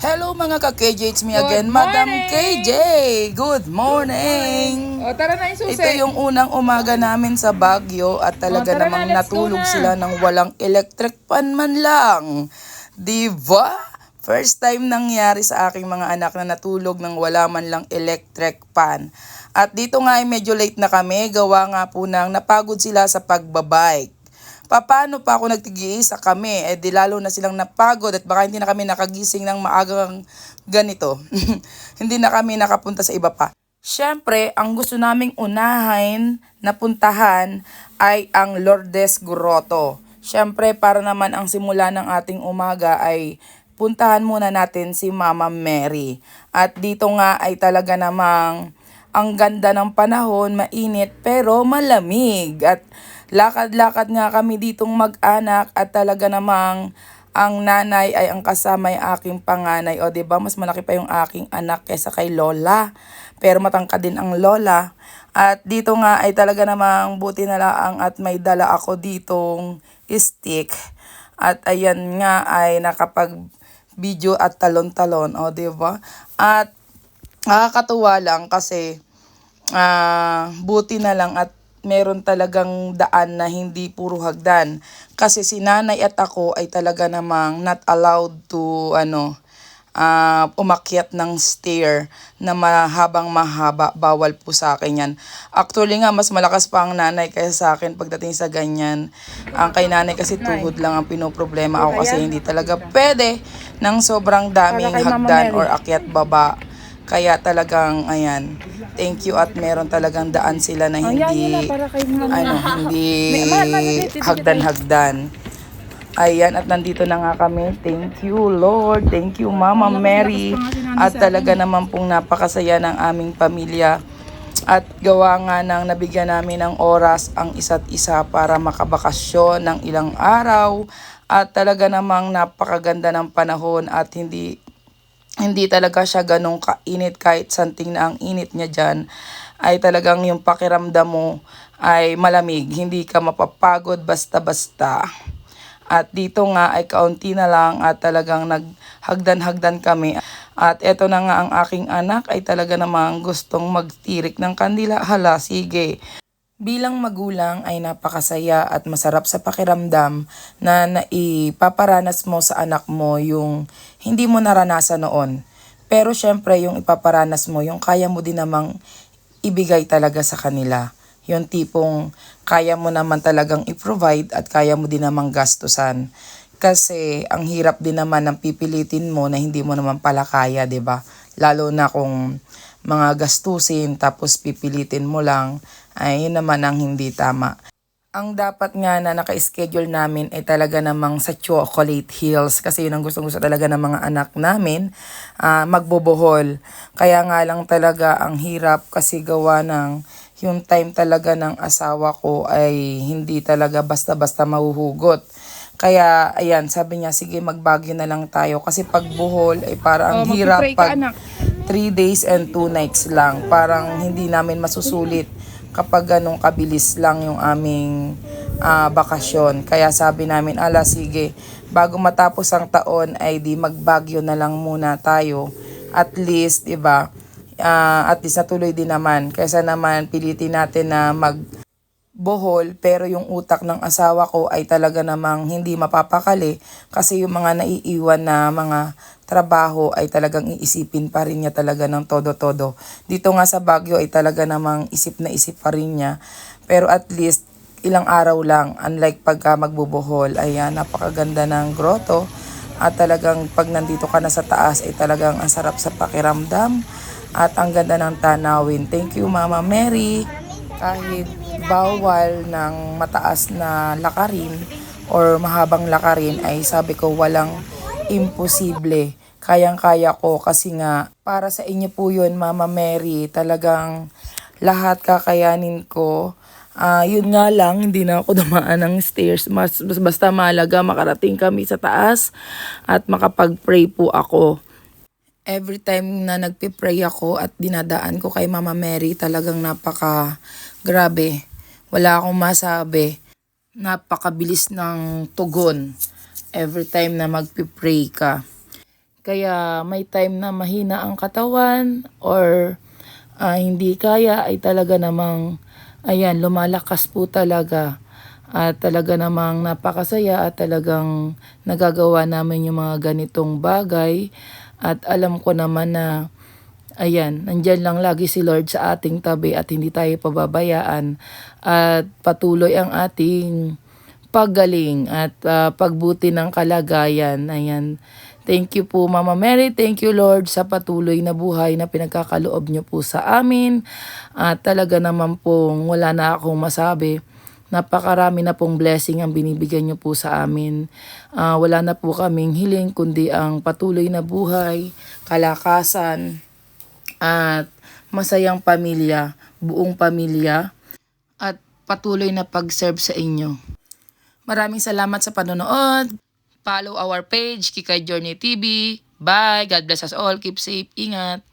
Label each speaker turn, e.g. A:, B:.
A: Hello mga ka-KJ, it's me again,
B: Good
A: Madam
B: morning!
A: KJ. Good morning!
B: O, tara na yung susi.
A: Ito yung unang umaga namin sa Baguio at talaga
B: tara na,
A: namang
B: let's go
A: natulog
B: na.
A: sila ng walang electric pan man lang. Diba? First time nangyari sa aking mga anak na natulog ng wala man lang electric pan. At dito nga ay medyo late na kami, gawa nga po nang napagod sila sa pagbabike. Paano pa ako nagtigiisa kami? Di lalo na silang napagod at baka hindi na kami nakagising ng maagang ganito. Hindi na kami nakapunta sa iba pa. Siyempre, ang gusto naming unahin na puntahan ay ang Lourdes Grotto. Siyempre, para naman ang simula ng ating umaga ay puntahan muna natin si Mama Mary. At dito nga ay talaga namang ang ganda ng panahon, mainit pero malamig. At lakad-lakad nga kami ditong mag-anak at talaga namang ang nanay ay ang kasama yung aking panganay. O diba, mas malaki pa yung aking anak kaysa kay Lola. Pero matangkad din ang Lola. At dito nga ay talaga namang buti na lang at may dala ako ditong stick. At ayan nga ay nakapag-video at talon-talon. O diba? At nakakatuwa lang kasi buti na lang at meron talagang daan na hindi puro hagdan. Kasi si nanay at ako ay talaga namang not allowed to umakyat ng stair na mahabang mahaba. Bawal po sa akin yan. Actually nga, mas malakas pa ang nanay kaysa sa akin pagdating sa ganyan. Ang kay nanay kasi tuhod lang ang pinoproblema ako kasi hindi talaga pwede ng sobrang daming hagdan or akyat baba. Kaya talagang, ayan, thank you at meron talagang daan sila na hindi, hindi hagdan-hagdan. Ayan, at nandito na nga kami. Thank you, Lord. Thank you, Mama Mary. At talaga naman pong napakasaya ng aming pamilya. At gawa nga ng nabigyan namin ng oras ang isa't isa para makabakasyon ng ilang araw. At talaga namang napakaganda ng panahon at hindi talaga siya ganong kainit kahit santing na ang init niya dyan. Ay talagang yung pakiramdam mo ay malamig. Hindi ka mapapagod basta-basta. At dito nga ay kaunti na lang at talagang naghagdan-hagdan kami. At eto na nga ang aking anak ay talaga namang gustong magtirik ng kandila. Hala, sige. Bilang magulang ay napakasaya at masarap sa pakiramdam na naipaparanas mo sa anak mo yung hindi mo naranasan noon. Pero syempre yung ipaparanas mo, yung kaya mo din namang ibigay talaga sa kanila. Yung tipong kaya mo naman talagang i-provide at kaya mo din namang gastusan. Kasi ang hirap din naman ng pipilitin mo na hindi mo naman pala kaya, 'di ba? Lalo na kung mga gastusin tapos pipilitin mo lang, ay yun naman ang hindi tama. Ang dapat nga na naka-schedule namin ay talaga namang sa Chocolate Hills kasi yun ang gustong-gusto talaga ng mga anak namin, magbobohol. Kaya nga lang talaga ang hirap kasi gawa ng yung time talaga ng asawa ko ay hindi talaga basta-basta mahuhugot. Kaya ayan, sabi niya sige mag-Baguio na lang tayo kasi pag Bohol ay parang ang hirap pag 3 days and 2 nights lang. Parang hindi namin masusulit kapag ganong kabilis lang yung aming bakasyon. Kaya sabi namin, ala sige, bago matapos ang taon ay di mag-Baguio na lang muna tayo. At least, diba, at least natuloy din naman. Kaysa naman pilitin natin na Bohol pero yung utak ng asawa ko ay talaga namang hindi mapapakali kasi yung mga naiiwan na mga trabaho ay talagang iisipin pa rin niya talaga ng todo-todo. Dito nga sa Baguio ay talaga namang isip na isip pa rin niya. Pero at least ilang araw lang, unlike pagka magbubohol, ayan, napakaganda ng grotto. At talagang pag nandito ka na sa taas ay talagang ang sarap sa pakiramdam at ang ganda ng tanawin. Thank you Mama Mary. Kahit bawal ng mataas na lakarin or mahabang lakarin ay sabi ko walang imposible. Kayang-kaya ko kasi nga para sa inyo po yun Mama Mary, talagang lahat kakayanin ko. Yun nga lang, hindi na ako dumaan ng stairs. Basta malaga makarating kami sa taas at makapag-pray po ako. Every time na nagpipray ako at dinadaan ko kay Mama Mary, talagang grabe. Wala akong masabi. Napakabilis ng tugon every time na magpipray ka. Kaya may time na mahina ang katawan or hindi kaya ay talaga namang ayan, lumalakas po talaga. At talaga namang napakasaya at talagang nagagawa namin yung mga ganitong bagay. At alam ko naman na ayan, nandyan lang lagi si Lord sa ating tabi at hindi tayo pababayaan. At patuloy ang ating paggaling at pagbuti ng kalagayan. Ayan. Thank you po Mama Mary, thank you Lord sa patuloy na buhay na pinagkakaloob niyo po sa amin. At talaga naman pong wala na akong masabi. Napakarami na pong blessing ang binibigyan niyo po sa amin. Wala na po kaming hiling kundi ang patuloy na buhay, kalakasan, at masayang pamilya, buong pamilya, at patuloy na pag-serve sa inyo. Maraming salamat sa panonood. Follow our page, Kikay Journey TV. Bye! God bless us all. Keep safe. Ingat!